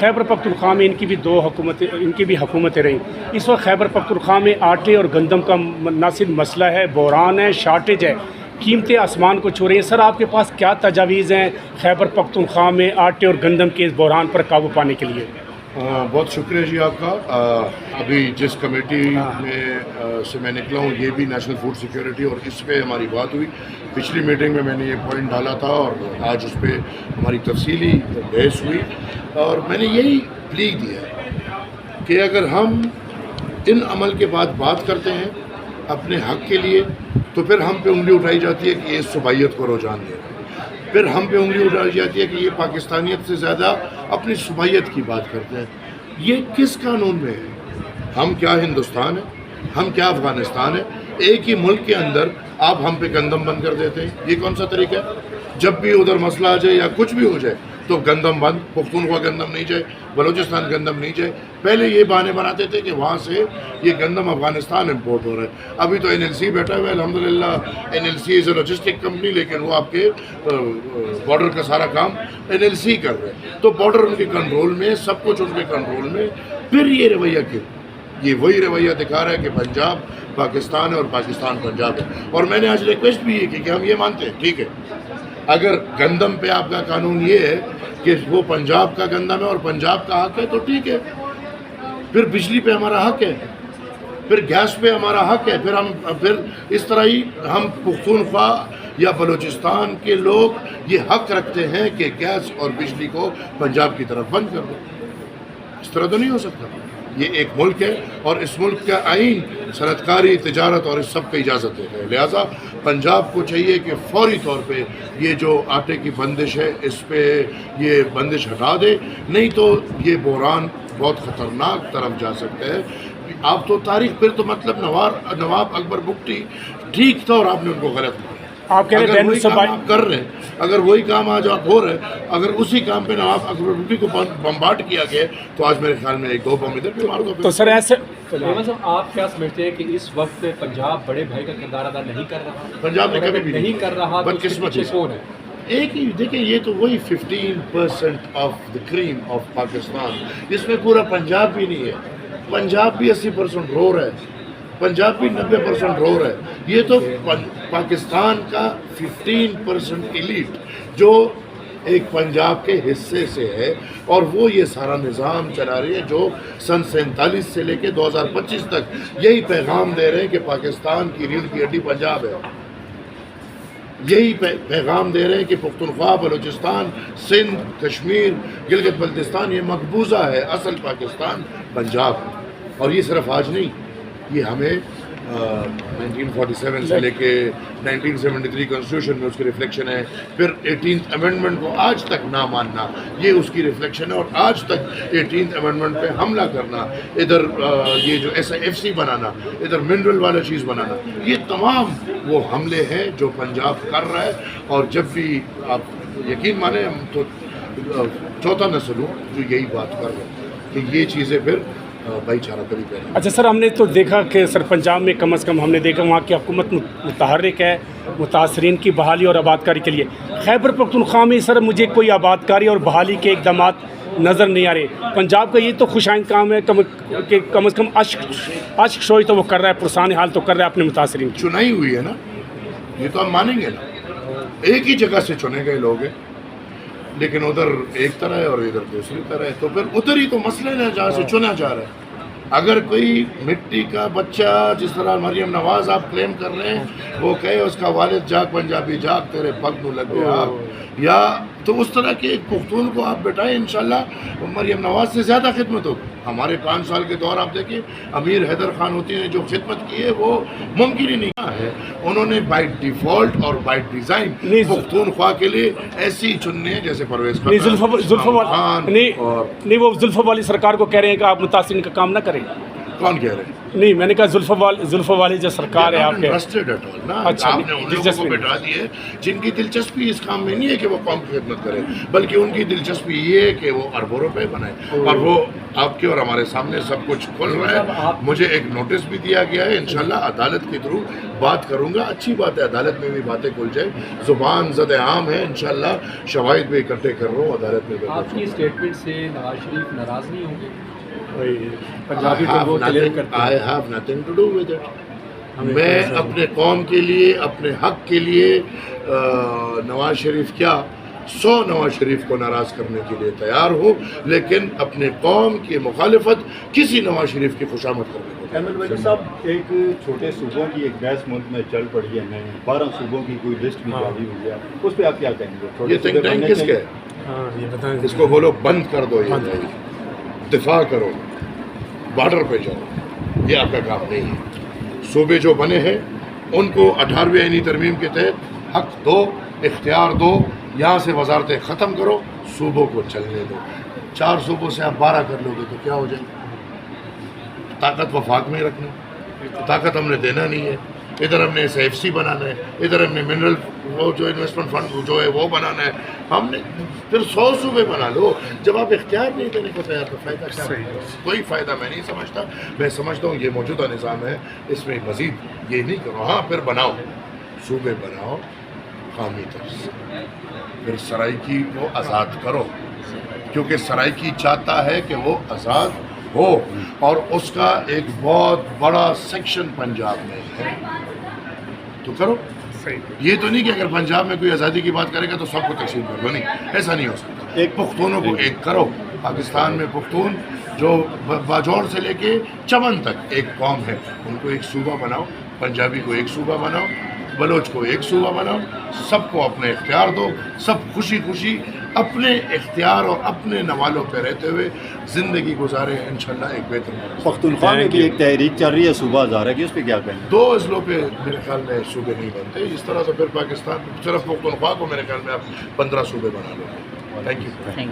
خیبر پختونخوا میں ان کی بھی حکومتیں رہیں. اس وقت خیبر پختونخوا میں آٹے اور گندم کا نہ صرف مسئلہ ہے، بحران ہے، شارٹیج ہے، قیمتیں آسمان کو چھو رہی ہیں. سر آپ کے پاس کیا تجاویز ہیں خیبر پختونخوا میں آٹے اور گندم کے اس بحران پر قابو پانے کے لیے؟ بہت شکریہ جی آپ کا. ابھی جس کمیٹی میں سے میں نکلا ہوں یہ بھی نیشنل فوڈ سیکیورٹی، اور اس پہ ہماری بات ہوئی. پچھلی میٹنگ میں میں نے یہ پوائنٹ ڈالا تھا اور آج اس پہ ہماری تفصیلی بحث ہوئی، اور میں نے یہی پلی دیا ہے کہ اگر ہم ان عمل کے بعد بات کرتے ہیں اپنے حق کے لیے تو پھر ہم پہ انگلی اٹھائی جاتی ہے کہ یہ صوبائیت کو رجحان دے رہا ہے، پھر ہم پہ انگلی اٹھائی جاتی ہے کہ یہ پاکستانیت سے زیادہ اپنی صوبائیت کی بات کرتے ہیں. یہ کس قانون میں ہے؟ ہم کیا ہندوستان ہے؟ ہم کیا افغانستان ہے؟ ایک ہی ملک کے اندر آپ ہم پہ گندم بند کر دیتے ہیں. یہ کون سا طریقہ ہے؟ جب بھی ادھر مسئلہ آ جائے یا کچھ بھی ہو جائے تو گندم بند، پختونخوا گندم نہیں جائے، بلوچستان گندم نہیں جائے. پہلے یہ بہانے بناتے تھے کہ وہاں سے یہ گندم افغانستان امپورٹ ہو رہا ہے. ابھی تو NLC بیٹھا ہوا ہے، الحمدللہ NLC از اے لاجسٹک کمپنی، لیکن وہ آپ کے بارڈر کا سارا کام NLC کر رہے ہیں. تو بارڈر ان کے کنٹرول میں، سب کچھ ان کے کنٹرول میں. پھر یہ رویہ کیوں؟ یہ وہی رویہ دکھا رہا ہے کہ پنجاب پاکستان ہے اور پاکستان پنجاب ہے. اور میں نے آج ریکویسٹ بھی یہ کی کہ ہم یہ مانتے ہیں ٹھیک ہے، اگر گندم پہ آپ کا قانون یہ ہے کہ وہ پنجاب کا گندم ہے اور پنجاب کا حق ہے تو ٹھیک ہے. پھر بجلی پہ ہمارا حق ہے، پھر گیس پہ ہمارا حق ہے، پھر اس طرح ہی ہم پختونخوا یا بلوچستان کے لوگ یہ حق رکھتے ہیں کہ گیس اور بجلی کو پنجاب کی طرف بند کر دو. اس طرح تو نہیں ہو سکتا. یہ ایک ملک ہے اور اس ملک کا آئین صنعت کاری، تجارت اور اس سب کو اجازت دیتا ہے. لہٰذا پنجاب کو چاہیے کہ فوری طور پہ یہ جو آٹے کی بندش ہے اس پہ یہ بندش ہٹا دے، نہیں تو یہ بحران بہت خطرناک طرف جا سکتا ہے. آپ تو تاریخ پھر تو مطلب نواب اکبر بگٹی ٹھیک تھا اور آپ نے ان کو غلط کیا. آپ کہہ رہے ہیں آپ کر رہے ہیں، اگر وہی کام آج آپ ہو رہے ہیں، اگر اسی کام پہ نواب اکبر بگٹی کو بمبارڈ کیا گیا تو آج میرے خیال میں ایک دو بم ادھر بھی مار دو. تو سر ایسے آپ کیا سمجھتے ہیں کہ اس وقت پنجاب بڑے بھائی کا کردار ادا نہیں کر رہا؟ پنجاب میں کبھی بھی نہیں کر رہا، بدقسمتی کون ہے؟ ایک ہی دیکھیں، یہ تو وہی 15% of the cream of Pakistan. اس میں پورا پنجاب بھی نہیں ہے. پنجاب بھی 80% رو رہا ہے، پنجاب بھی 90% رو رہا ہے. یہ تو پاکستان کا 15% ایلیٹ جو ایک پنجاب کے حصے سے ہے، اور وہ یہ سارا نظام چلا رہی ہے جو سن 47 سے لے کے 2025 تک یہی پیغام دے رہے ہیں کہ پاکستان کی ریڑھ کی ہڈی پنجاب ہے. یہی پیغام دے رہے ہیں کہ پختونخوا، بلوچستان، سندھ، کشمیر، گلگت بلتستان یہ مقبوضہ ہے، اصل پاکستان پنجاب. اور یہ صرف آج نہیں، یہ ہمیں 1947 سے لے کے 1973 کانسٹیٹیوشن میں اس کی ریفلیکشن ہے. پھر 18th امینڈمنٹ کو آج تک نہ ماننا یہ اس کی ریفلیکشن ہے، اور آج تک 18th امینڈمنٹ پہ حملہ کرنا، ادھر یہ جو SIFC بنانا، ادھر منرل والا چیز بنانا، یہ تمام وہ حملے ہیں جو پنجاب کر رہا ہے. اور جب بھی آپ یقین مانیں، ہم تو چوتھا نسل ہوں جو یہی بات کر رہے ہیں کہ یہ چیزیں پھر بھائی چارہ کبھی پہلے. اچھا سر، ہم نے تو دیکھا کہ سر پنجاب میں کم از کم ہم نے دیکھا وہاں کی حکومت متحرک ہے متاثرین کی بحالی اور آبادکاری کے لیے. خیبر پختونخوا میں سر مجھے کوئی آبادکاری اور بحالی کے اقدامات نظر نہیں آ رہے. پنجاب کا یہ تو خوش آئند کام ہے کہ کم از کم اشک شوئی تو وہ کر رہا ہے، پرسان حال تو کر رہا ہے اپنے متاثرین کی. چنائی ہوئی ہے نا، یہ تو ہم مانیں گے نا. ایک ہی جگہ سے چنے گئے لوگ ہیں، لیکن ادھر ایک طرح ہے اور ادھر دوسری طرح ہے. تو پھر ادھر ہی تو مسئلہ ہے جہاں سے چنا جا رہا ہے. اگر کوئی مٹی کا بچہ جس طرح مریم نواز آپ کلیم کر رہے ہیں وہ کہے اس کا والد جاگ پنجابی جاگ تیرے پگ نو لگ گیا، یا تو اس طرح کے ایک پختون کو آپ بٹائیں، انشاءاللہ مریم نواز سے زیادہ خدمت ہوگی. ہمارے 5 سال کے دور آپ دیکھیں، امیر حیدر خان ہوتی نے جو خدمت کی ہے وہ ممکن ہی نہیں ہے. انہوں نے بائی ڈیفالٹ اور بائی ڈیزائن پختونخوا کے لیے ایسی ہی چننے جیسے پرویز نہیں، وہ زلفی والی سرکار کو کہہ رہے ہیں کہ آپ متاثرین کا کام نہ کریں. کون کہہ رہے ہیں؟ نہیں میں نے کہا زلفوں والی جو سرکار ہے آپ کے انٹرسٹڈ ایٹ آل نا. اچھا، آپ نے ان لوگوں کو بٹھا دیے جن کی دلچسپی اس کام میں نہیں ہے کہ وہ قوم کی خدمت کرے، بلکہ ان کی دلچسپی یہ ہے کہ وہ اربوں روپے بنائے، اور وہ آپ کے اور ہمارے سامنے سب کچھ کھل رہا ہے. مجھے ایک نوٹس بھی دیا گیا ہے، انشاءاللہ عدالت کے تھرو بات کروں گا. اچھی بات ہے عدالت میں بھی باتیں کھل جائے، زبان زد عام ہے، انشاءاللہ شواہد بھی اکٹھے کر رہا ہوں عدالت میں. آپ کی اسٹیٹمنٹ سے نواز شریف ناراض نہیں ہوں گے؟ پنجابی تو وہ کلیئر کرتے ہیں. I have nothing to do with it. میں اپنے قوم کے لیے، اپنے حق کے لیے نواز شریف کیا 100 نواز شریف کو ناراض کرنے کے لیے تیار ہوں، لیکن اپنے قوم کی مخالفت کسی نواز شریف کی خوشامد کرنے کو. احمد ولی صاحب، ایک چھوٹے صوبوں کی ایک بحث ملک میں چل پڑی ہے، 12 صوبوں کی کوئی لسٹ بھی جاری ہوئی ہے، اس پہ آپ کیا کہیں گے؟ یہ تھنک ٹینک کس کے؟ ہاں یہ بتائیں. اس کو بولو بند کر دو، یہ دفاع کرو، بارڈر پہ جاؤ، یہ آپ کا کام نہیں ہے. صوبے جو بنے ہیں ان کو 18ویں آئینی ترمیم کے تحت حق دو، اختیار دو، یہاں سے وزارتیں ختم کرو، صوبوں کو چلنے دو. 4 صوبوں سے آپ 12 کر لو گے تو کیا ہو جائے گا؟ طاقت وفاق میں رکھنا، طاقت ہم نے دینا نہیں ہے. ادھر ہم نے SFC بنانا ہے، ادھر ہم نے منرل وہ جو انویسٹمنٹ فنڈ جو ہے وہ بنانا ہے. ہم نے پھر 100 صوبے بنا لو. جب آپ اختیار نہیں دینے کو تیار تو فائدہ کیا ہے؟ کوئی فائدہ میں نہیں سمجھتا. میں سمجھتا ہوں یہ موجودہ نظام ہے، اس میں مزید یہ نہیں کرو. ہاں پھر بناؤ، صوبے بناؤ قومی طرز سے، پھر سرائکی کو آزاد کرو، کیونکہ سرائکی چاہتا ہے کہ وہ آزاد ہو، اور اس کا ایک بہت بڑا سیکشن پنجاب میں ہے. تو کرو. یہ تو نہیں کہ اگر پنجاب میں کوئی آزادی کی بات کرے گا تو سب کو تقسیم کر دو، نہیں، ایسا نہیں ہو سکتا. ایک پختونوں کو ایک کرو. پاکستان میں پختون جو باجوڑ سے لے کے چمن تک ایک قوم ہے، ان کو ایک صوبہ بناؤ. پنجابی کو ایک صوبہ بناؤ، بلوچ کو ایک صوبہ بناؤ. سب کو اپنے اختیار دو، سب خوشی خوشی اپنے اختیار اور اپنے نوالوں پہ رہتے ہوئے زندگی گزارے. انشاءاللہ ایک بہتر پختونخوا میں بھی ایک تحریک چل رہی ہے صوبہ ہزارہ کی، اس پہ کیا کہیں گے؟ 2 اضلاع پہ میرے خیال میں صوبے نہیں بنتے. اس طرح سے پھر پاکستان صرف پختونخوا کو میرے خیال میں آپ 15 صوبے بنا لو. Thank you.